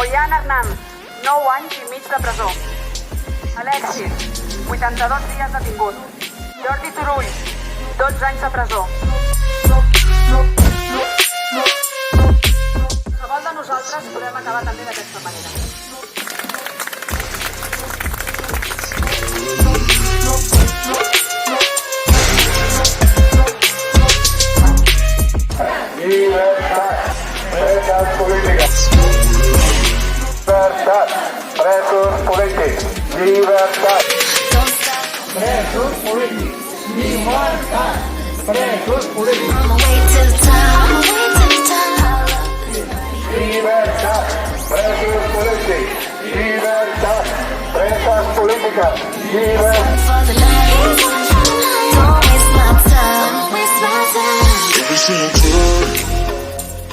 Ollán Hernández, 9 anys i mig de presó. Alexis, 82 dies detingut. Jordi Turull, 12 anys de presó. Qualsevol de nosaltres podem acabar també d'aquesta manera. Llibertat, preses polítiques. Llibertat, presos polítics. Llibertat. Presos polítics. Llibertat, presos polítics. Llibertat, presos polítics. Llibertat, preses polítiques. Llibertat.